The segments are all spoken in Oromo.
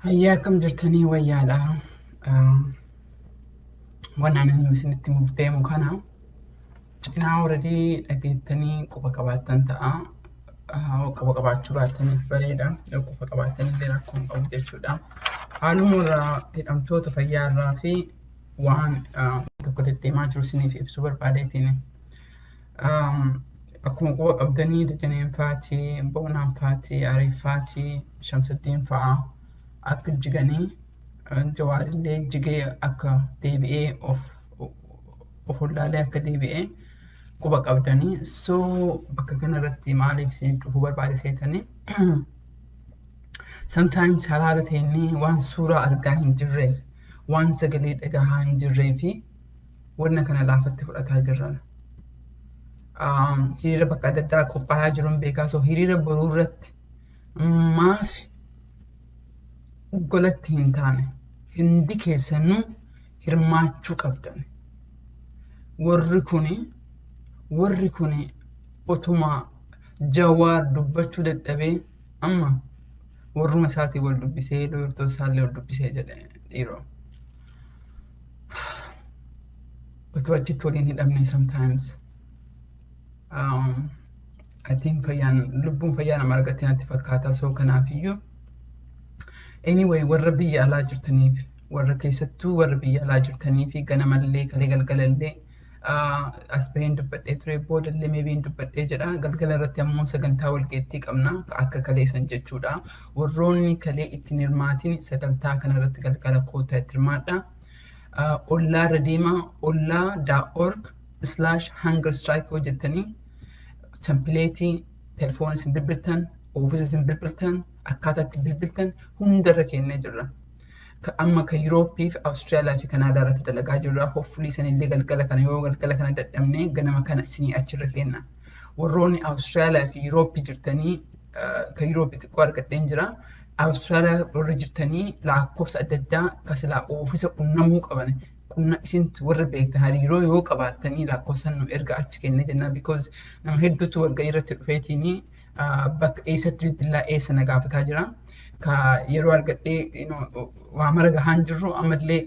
Ayyaakam jirtanii wayyaadha. Waan ani isinitti mufdeemu kana cinaa already dhageettanii quba qabaattan ta'a. Quba qabaachuu baattaniif bareeda. Quba qabaattan illee rakkoo hin qabu jechuudha. Haaluma irraa hidhamtoota fayyaarraa fi waan tokko deddeemaa jiru isiniif ibsuu barbaadeetiin. Akkuma quba qabdanii Dajaneen fa'aatii, Boonaan fa'aatii, Ariifaatii, Shamsaddiin fa'aa akka jiganii Jawaarillee jigee akka deebi'ee of wallaalee akka deebi'ee quba qabdanii. So bakka kanarratti maaliif isin dhufuu barbaade seetanii sometimes halaala ta'anii waan suuraa argaa hin jirreef, waan sagalee dhagahaa hin jirree fi wanna kana laafatti fudhataa jirra. Hiriira bakka adda addaa qophaa'aa jiruun beekaa. So hiriira boruu irratti maaf golatti hin taane hundi keessanuu hirmaachuu qabdan. Warri kuni otuma Jawaar dubbachuu dadhabee amma warruma isaatii wal dubbisee loltoota isaallee wal dubbisee jedhe dhiiroo. Utuu achitti waliin hidhamne sometimes I think lubbuun fayyaa nama argattee natti fakkaata. So kanaafiyyuu anyway warra biyya alaa jirtaniif, warra keessattuu warra biyya alaa jirtaniif ganamallee kalee galgalallee as baheen dubbadhee ture, boodallee meebiin dubbadhee jedha. Galgala irratti ammoo sagantaa walgeettii qabna akka kaleessan jechuudha. Warroonni kalee ittiin hirmaatin sagantaa kanarratti galgala kootaa itti hirmaadha. Ollaa irra deemaa ollaa.org/hunger strike hojjettanii tempileetii telefoona isin bilbiltan, oofisa isin bilbiltan, akkaataa itti bilbiltan hundarra kennee jirra. Amma ka Yurooppii fi Awustiraaliyaa fi Kanaadaa irratti dalagaa jirra. Hopefully isinillee galgala kana yoo galgala kana dadhabnee ganama kana isinii achirra kenna. Warroonni Awustiraaliyaa fi Yurooppii jirtanii ka Yurooppii xiqqoo argadheen jira. Awustiraaliyaa warra jirtanii lakkoofsa adda addaa kasilaa oofisa qunnamuu qaban. Isintu warra beektan hariiroo yoo qabaattanii lakkoofsan nu erga achi kennee jenna. Because nama hedduutu walga'ii irratti dhufeetiin bakka eessatti bilbilaa eessa na gaafataa jira. Yeroo argadhee waa mara gahaan jirru ammallee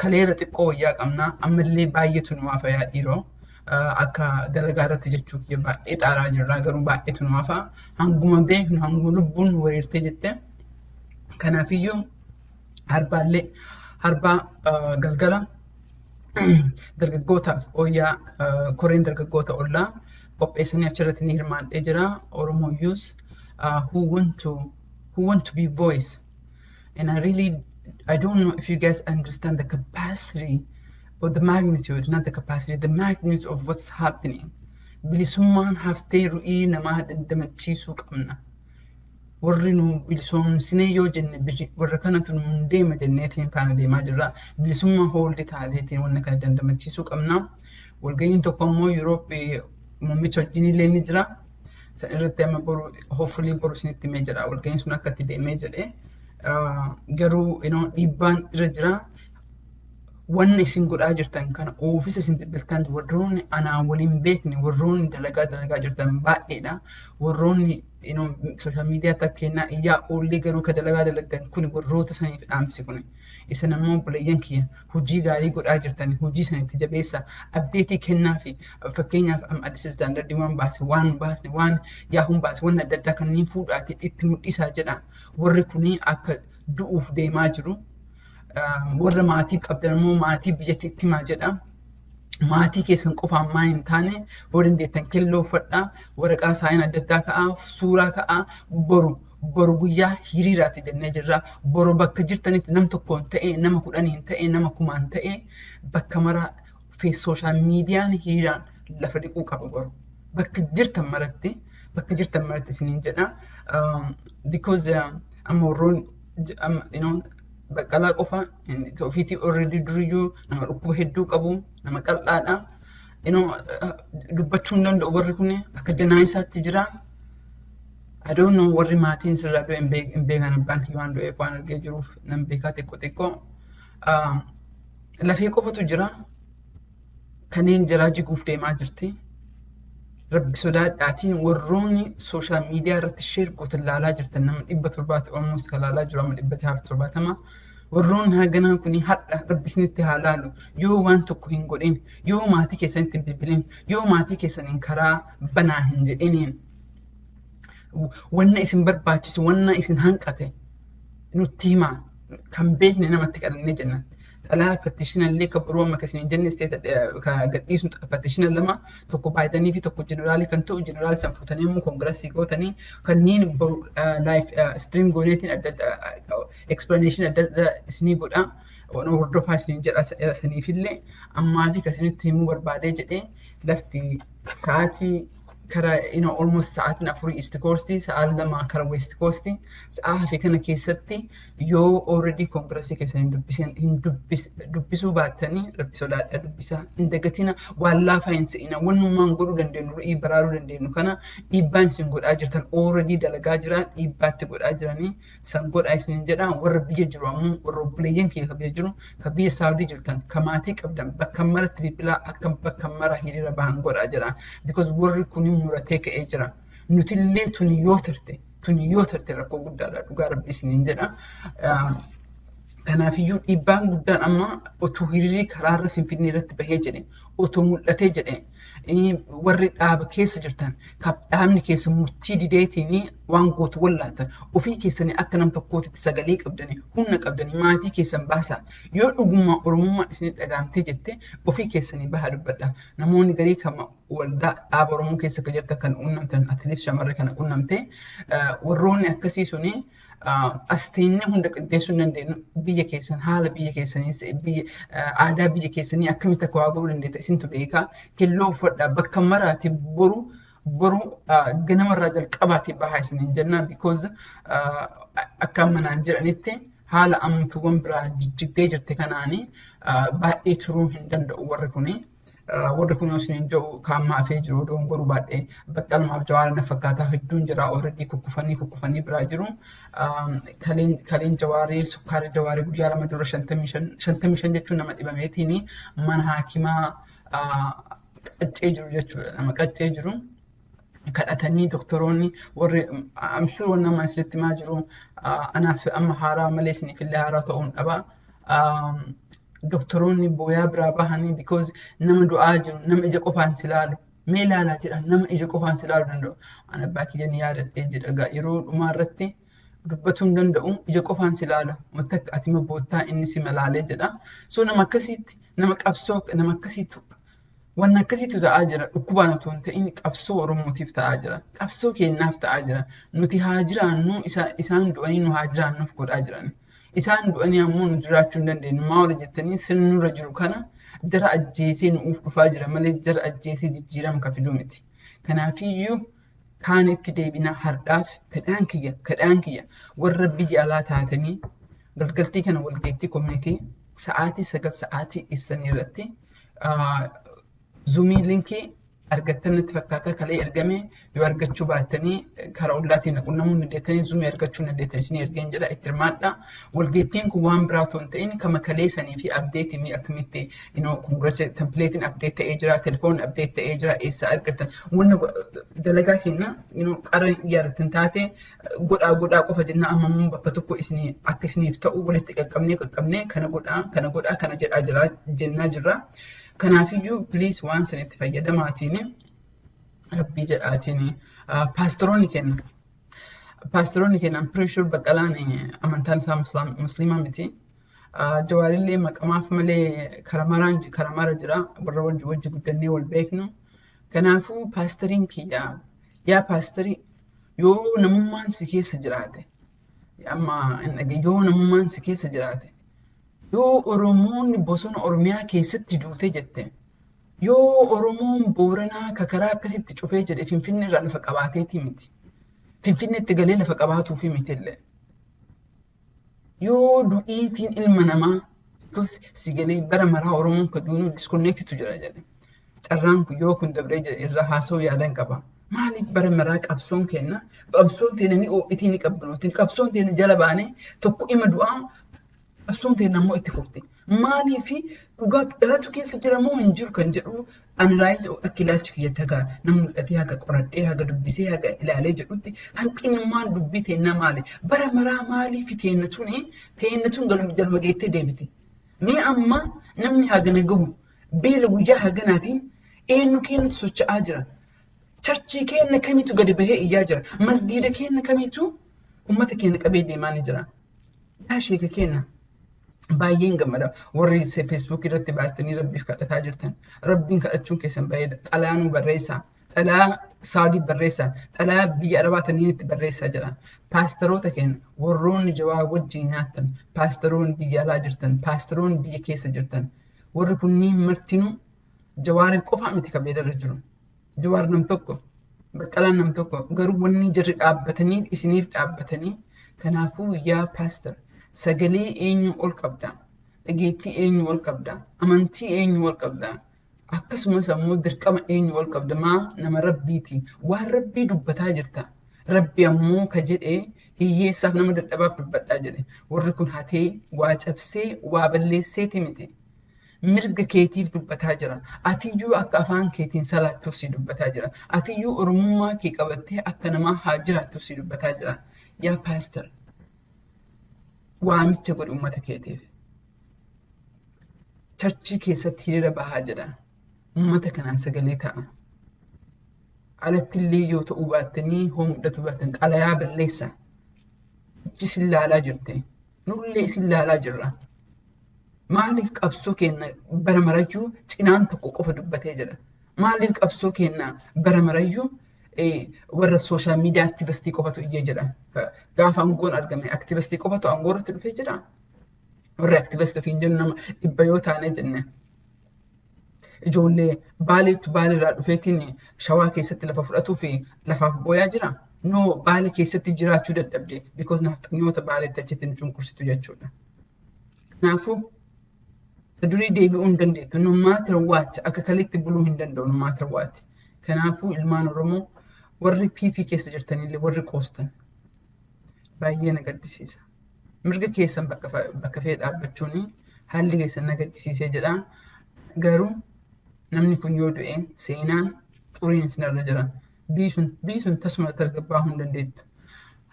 kaleera xiqqoo wayyaa qabna. Ammallee baay'eetu nu waafa yaa dhiiroo. Akka dalagaa irratti jechuu kiyya baay'ee xaaraa jirra. Garuu baay'eetu nu waafa. Hanguma beeknu hanguma lubbuun nu wareertee jette. Kanaafiyyuu harbaa galgala dargaggootaaf koreen dargaggoota ollaa qopheessanii achirratti ni hirmaadhee jira. Oromooyyuus who want to be voice. And I don't know if you guys understand the capacity or the magnitude, not the capacity, the magnitude of what's happening. Bilisummaan haftee ru'ii namaa dandamachiisuu qabna. Warri nu bilisoomsinee yoo jenne warra kanatu nu deema jenneetiin faana deemaa jirra. Bilisummaa hooldi taateetiin wanna kana dandamachiisuu qabna. Walga'iin tokko immoo Yurooppii muummicha wajjin illee ni jira. San irratti amma hopefully boru isinitti himee jira. Walga'iin sun akka itti deemee jedhee garuu dhiibbaan irra jira. Wanna isin godhaa jirtan kana oofisa isin bilbiltan warroonni anaa waliin beekne warroonni dalagaa jirtan baay'eedha. Warroonni social media takkeenyaa iyyaa oollee garuu ka dalagaa dalagdan kun warroota saniif dhaamsi kun. Isin ammoo buleeyyan kiyya hojii gaarii godhaa jirtan hojii sanitti jabeessa abdeetii kennaa fi fakkeenyaaf Addis Standardii waan baasne waan yaahuun baase waan adda addaa kanneen fuudhaati itti mul'isaa jedha. Warri kunii akka du'uuf deemaa jiru. Warra maatii qabdan immoo maatii biyyatti itti himaa jedha. Maatii keessan qofaan maa hin taane yoo dandeettan kelloo uffadhaa, waraqaa saayina adda addaa ka'aa, suuraa ka'aa, boru guyyaa hiriiraatti jennee jirra. Boru bakka jirtanitti nam tokkoon ta'ee, nama 10 ta'ee, nama 1,000 ta'ee bakka mara sooshaal miidiyaan hiriiraan lafa dhiquu qaba boru. Bakka jirtan maratti isiniin jedha. Because amma warroon Baqqalaa qofa ofiitii already duriyyuu nama dhukkuba hedduu qabu, nama qal'aadha. Dubbachuu hin danda'u warri kun akka janaa'isaatti jira. I don't know warri maatiin sirraa du'e hin beekan abbaan kiyya waan du'eef waan argee jiruuf nan beekaa xiqqoo. Lafee qofatu jira. Kanneen jiraa jiguuf deemaa jirti. Rabbi sodaadhaatiin warroonni sooshaal miidiyaa irratti sheer gootan ilaalaa jirtan nama 700 almost kan ilaalaa jiru amma 670 warroonni haganaa kun hadha rabbi isinitti haa laalu yoo waan tokko hin godhin yoo maatii keessanitti hin bilbilin yoo maatii keessaniin karaa banaa hin jedhiniin wanna isin barbaachisu wanna isin hanqate nutti himaa kan beekne namatti kadhannee jenna. Alaa patishinallee kan biroo amma kasin jenne isteeta ka gadhiisu patishinal lama tokko baay'atanii fi tokko jeneraalii kan ta'u jeneraalii san fuutanii immoo koongirasii gootanii kanneen laayif istiriim gooneetiin adda adda eksplanation adda adda isinii godha hordofaa isiniin jedha saniifillee ammaa fi kasinitti himuu barbaadee jedhee lafti sa'aatii kara almost sa'aatiin 4 east coast sa'aa 2 kara west coast sa'aa hafe kana keessatti yoo already kongressii keessan hin dubbisuu baattanii rabbi sodaadhaa dubbisaa hin dagatina waan laafaa hin se'ina wannummaan godhuu dandeenyu ru'ii baraaruu dandeenyu kana dhiibbaan isin godhaa jirtan already dalagaa jiran dhiibbaatti godhaa jiranii san godhaa isin jedhaa warra biyya jiru ammoo warra obboleeyyan kiyya ka biyya jiru ka biyya saawudii jirtan ka maatii qabdan bakka maratti bilbilaa akka bakka mara hiriira bahan godhaa jira because warri kun muratee ka'ee jira nutillee tuni yoo tarte rakkoo guddaadha dhugaa rabbi isiniin jedha kanaafiyyuu dhiibbaan guddaan amma otoo hiriirii karaarra finfinnee irratti bahee jedhe otoo mul'atee jedhe warri dhaaba keessa jirtan dhaabni keessa murtii dideetiin waan gootu wallaatan ofii keessanii akka nam tokkootitti sagalee qabdanii humna qabdanii maatii keessan baasaa yoo dhugummaa oromummaa isinii dhagaamtee jette ofii keessanii bahaa dubbadha namoonni garii kama waldaa dhaaba oromoo keessa ka jirta kan unnamtan atleast shamarree kana unnamte warroonni akkasii suni asteenne hunda qindeessuu hin dandeenyu biyya keessan haala biyya keessaniis aadaa biyya keessanii akkamitti akka waa godhuu dandeetta isintu beekaa kelloo uffadhaa bakka maraati boru ganamarraa jalqabaati bahaa isiniin jennaan because akka manaan jedhanitti haala amtuuwwan biraa jijjiggee jirte kanaanii baay'ee turuu hin danda'u warri kunii. Warri kun osoo jiru kaammaa fi jiru odoon godhu baadhee bakka almaaf jawaara na fakkaataa hedduun jira already kukkufanii biraa jiru. Kaleen jawaarii sukkaara jawaarii guyyaa 2 dura 55 jechuun nama dhibameetiin mana haakimaa qaccee jiru jechuudha nama qaccee jiru. Kadhatanii doktoroonni warri amshuu waan nama asirratti maa jiru anaaf amma haaraa malee isiniifillee haaraa ta'uun dhabaa. Doktoroonni booyaa biraa bahanii because nama du'aa jiru nama ija qofaan silaalu mee ilaalaa jedha nama ija qofaan silaaluu danda'u ana abbaa kiyya ni yaadadhee jedha yeroo dhumaa irratti dubbatuu hin danda'u ija qofaan silaala wanta akka ati boottaa inni si malaalee jedha so nama akkasiitti nama qabsoo nama akkasiitu waan akkasiitu ta'aa jira dhukkubaan otoo hin ta'in qabsoo oromootiif ta'aa jira qabsoo keenyaaf ta'aa jira nuti haa jiraannu isaan du'anii nu haa jiraannuuf godhaa jiran. Isaan du'anii ammoo nu jiraachuu hin dandeenyu maal jettanii sirnurra jiru kana jara ajjeesee nuuf dhufaa jira malee jara ajjeesee jijjiirama ka fiduu miti. Kanaafiyyuu kaan itti deebinaa hardhaaf kadhaan kiyya warra biyya alaa taatanii galgaltii kana walgeettii koominitii sa'aatii 9 sa'aatii ibsanii irratti zuumii linkii argattan natti fakkaataa kalee ergame yoo argachuu baattanii karaa ollaatiin naqunnamuu dandeettanii zuumii argachuu dandeettan isin ergeen jedha itti hirmaadha walgeettiin kun waan biraa otoo hin ta'in kama kalee sanii fi abdeetii akkamitti koongirasii tempileetiin abdeet ta'ee jira telefoonni abdeet ta'ee jira eessaa argattan wanna dalagaa keenya qara yaadatan taate godhaa qofa jenna amma immoo bakka tokko isinii akka isiniif ta'u walitti qaqqabnee kana godhaa kana jedhaa jira jennaa jirra. Kanaafiyyuu please waan sanitti fayyadamaatiin rabbii jedhaatiin paastoroonni kenna I'm pretty sure baqqalaan amantaan isaa musliimaa miti jawaarillee maqamaaf malee karamara jira warra wajji guddannee wal beeknu kanaafuu paastoriin kiyya yaa paastorii yoo namummaan si keessa jiraate amma yoo namummaan si keessa jiraate yoo Oromoon bosona Oromiyaa keessatti duute jette yoo Oromoon Booranaa karaa akkasitti cufee jedhe Finfinnee irraa lafa qabaateetii miti Finfinneetti galee lafa qabaatuufi mitillee yoo du'iitiin ilma namaa si galee bara maraa Oromoon ka duunuu disconnectitu jira jedhe carraan kun yoo kun dabree jedhe irraa haasa'uu yaadan qaba maaliif bara maraa qabsoon kenna qabsoon teena ni oo'itii ni qabbanootiin qabsoon teena jala baanee tokko ima du'aa qabsoon ta'e namoo itti fufte. Maalii fi dhugaatu keessa jira moo hin jiru kan jedhu analaayiz akka ilaalchi kiyyatti haga namni mul'atee haga qoradhee haga dubbisee haga ilaalee jedhutti hanqinummaan dubbii teennaa maali? Bara maraa maalii fi teennatuun galma geettee deebite. Mee amma namni hagana gahu beela guyyaa haganaatiin eenyu keenyatti socho'aa jira. Charchii keenya kamitu gadi bahee iyyaa jira. Masgiida keenya kamitu uummata keenya qabee deemaa ni jira. Yaa sheeka keenya. Baay'een gammada warri Facebook irratti baastanii rabbiif kadhataa jirtan rabbiin kadhachuun keessan bareeda xalaanuu barreessaa xalaa saadii barreessaa xalaa biyya arabaatanii itti barreessaa jira paasteroota keenya warroonni jawaa wajjin nyaattan paasteroonni biyya alaa jirtan paasteroonni biyya keessa jirtan warri kunniin martinuu jawaarin qofaa miti kabeedarra jiru jawaar nam tokko baqqalaan nam tokko garuu wanni jarri dhaabbatanii isiniif dhaabbatanii kanaafuu yaa paaster sagalee eenyu ol qabda dhageettii eenyu ol qabda amantii eenyu ol qabda akkasumas ammoo dirqama eenyu ol qabda maa nama rabbiiti waan rabbii dubbataa jirta rabbi ammoo ka jedhee hiyyeessaaf nama dadhabaaf dubbadhaa jedhe warri kun hatee waa cabsee waa balleesseeti miti mirga keetiif dubbataa jira atiyyuu akka afaan keetiin salaattuuf si dubbataa jira atiyyuu oromummaa kee qabattee akka namaa haa jiraattuuf si dubbataa jira yaa paaster waamicha godhi uummata keetiif. Charchii keessatti hiriira bahaa jedha. Uummata kanaan sagalee ta'a. Alatti illee yoo ta'uu baattanii hoo mudhatu baattan xalayaa barreessa. Ichi isin laalaa jirte. Nullee isin laalaa jirra. Maaliif qabsoo keenya bara marayyuu cinaan tokko qofa dubbatee jedha. Maaliif qabsoo keenya bara marayyuu warra sooshaal miidiyaa aktivistii qofatu iyyee jedha. Gaafa aangoon argame aktivistii qofatu aangoo irratti dhufee jira. Warra aktivistii ofiin jennu nama dhibba yoo taane jenne. Ijoollee baaleetu baaleerraa dhufeetiin shawaa keessatti lafa fudhatuu fi lafaaf booyaa jira. No baale keessatti jiraachuu dadhabde because nafxanyoota baaleetti achitti nu cunqursitu jechuudha. Kanaafuu durii deebi'uu hin dandeettu. No matter what akka kaletti buluu hin danda'u no matter what. Kanaafuu ilmaan Oromoo warri PP keessa jirtanillee warri qoostan baay'ee na gaddisiisa. Mirga keessan bakka fee dhaabbachuun haalli keessan na gaddisiisee jedha. Garuu namni kun yoo du'e seenaan xuriin isinirra jira. Biisuun tasuma tasgabbaa'uu hin dandeettu.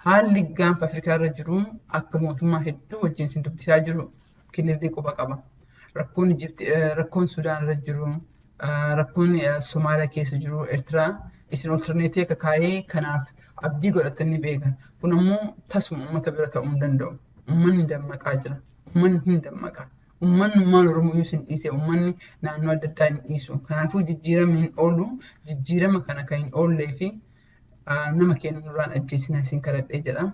Haalli gaanfa Afrikaa irra jiru akka mootummaa hedduu wajjin isin dubbisaa jiru kilirrii quba qaba. Rakkoon Sudaan irra jiru rakkoon Somaaliyaa keessa jiru Eertiraa isin alterneetii akka kaayee kanaaf abdii godhatanii beekan. Kun ammoo tasuma uummata bira ta'uu hin danda'u. Uummanni dammaqaa jira. Uummanni hin dammaqa. Uummanummaan Oromoo yoo isin dhiise uummanni naannoo adda addaa hin dhiisu. Kanaafuu jijjiirama hin oolu. Jijjiirama kana kan hin oollee fi nama keenya nurraan ajjeesina isin kadhadhee jedha.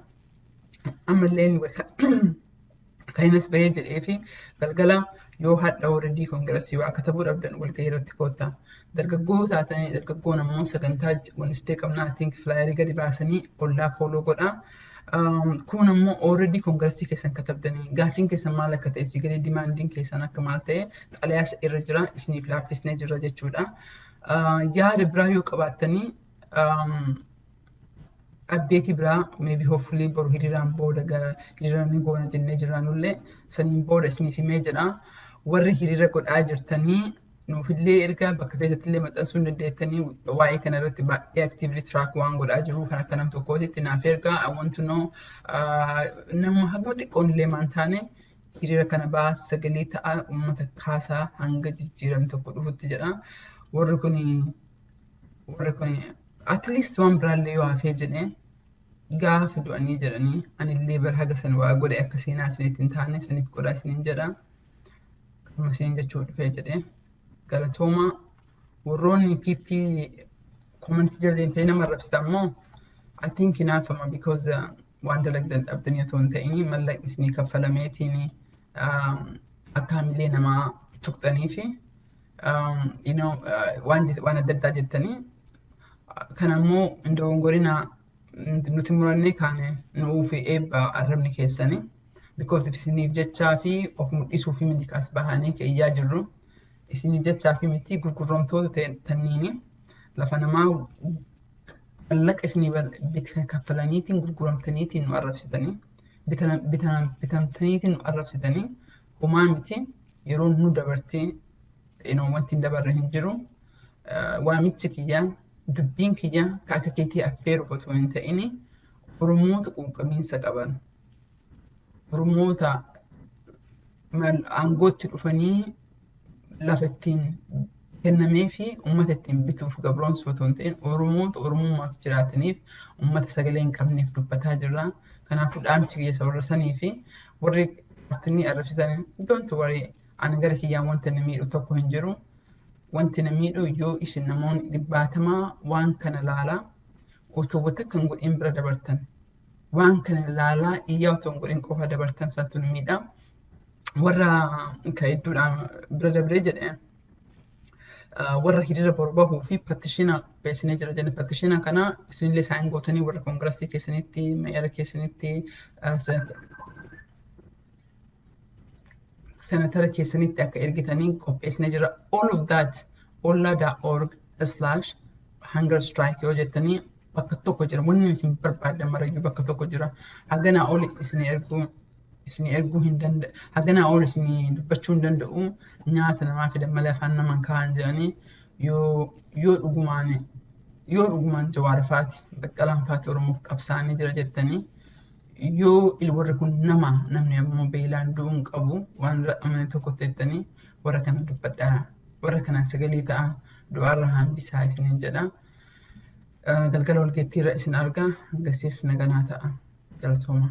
Ammallee kan innis bahee jedhee fi galgala yoo hadha already kongiresii waa katabuu dhabdan walgahii irratti koottaa. Dargaggoo taatanii dargaggoon ammoo sagantaa wanistee qabnaa think flyerii gadi baasanii ollaa fooloo godhaa. Kun ammoo already kongiresii keessan katabdanii gaafiin keessan maal akka ta'e si gadi dimaandiin keessan akka maal ta'e xalayaas irra jira isiniif laaffisnee jirra jechuudha. Yaada biraa yoo qabaattanii abbeetii biraa maybe hopefully boru hiriiraan booda hiriiraan goona jennee jirraanullee saniin booda isiniif himee jedha. Warri hiriira godhaa jirtanii nuufillee ergaa bakka feetattillee maxxansuu hin dandeettanii waa'ee kana irratti baay'ee actively track waan godhaa jiru kan akka nam tokkootitti naaf ergaa I want to know nama haguma xiqqoon illee maan taane hiriira kana baa sagalee ta'a uummata kaasaa hanga jijjiiramni tokko dhufutti jedha. Warri kun at least waan biraallee yoo hafee jedhee gaafa du'anii jedhanii anillee bara haga san waa godhe akka seenaa isinitti hin taane saniif godhaa isiniin jedha. Akkuma isin jechuu dhufee jedhee galatooma warroonni PP komantii jalleen ta'e nama arrabsita ammoo I think hinaafama because waan dalagdan dhabdanii otoo hin ta'in mallaqni isinii kaffalameetiin akka hamilee namaa tuqxanii fi waan adda addaa jettanii kan ammoo indogongorina nuti murannee kaane nuuf eebba arrabni keessanii because isiniif jechaa fi of mul'isuu fi midikaas bahanii keeyyaa jirru isiniif jechaa fi miti gurgurramtoota ta'aniini lafa namaa mallaqa isinii bitka kaffalaniitiin gurguramtaniitiin nu arrabsitanii bitamtaniitiin nu arrabsitanii homaa miti yeroo nu dabartee wanti hin dabarre hin jiru. Waamichi kiyya dubbiin kiyya ka akka keetii affeeruuf otoo hin ta'in Oromoota quuqqamiinsa qaban Oromoota aangootti dhufanii lafa ittiin kennamee fi uummata ittiin bituuf gabroomsu otoo hin ta'in Oromoota Oromummaaf jiraataniif uummata sagalee hin qabneef dubbataa jirra. Kanaafuu dhaamsi kiyya warra sanii fi warri paartii arrabsitan don't worry ani gara kiyyaan wanta na miidhu tokko hin jiru. Wanti na miidhu yoo isin namoonni dhibbaatamaa waan kana laalaa otoo wata kan godhin bira dabartan waan kana laalaa iyyaa otoo hin godhin qofa dabartan santu na miidha. Warra hedduudhaan bira dabree jedhee warra hiriira borbahuu fi pattishina beeksisnee jira jenne pattishina kana isinillee isaan gootanii warra koongirasii keessanitti meeyara keessanitti senatara keessanitti akka ergitanii qopheessinee jira. All of that olla.org/hunger strike yoo jettanii bakka tokko jira wanni isin barbaadan marayyuu bakka tokko jira. Haganaa ol isin erguu hin danda'u. Haganaa ol isin dubbachuu hin danda'u. Nyaata namaa fidan malee afaan namaan kaa'an jedhanii yoo dhugumaan Jawaarifaati Baqqalaan faati Oromoof qabsaa'anii jira jettanii yoo warri kun namni ammoo beelaan du'uun qabu waan amane tokko teettanii warra kana dubbadhaa warra kanaan sagalee ta'a du'aarra hambisaa isiniin jedha. Galgala walgeettiirra isin argaa hangasiif naganaa ta'a galatooma.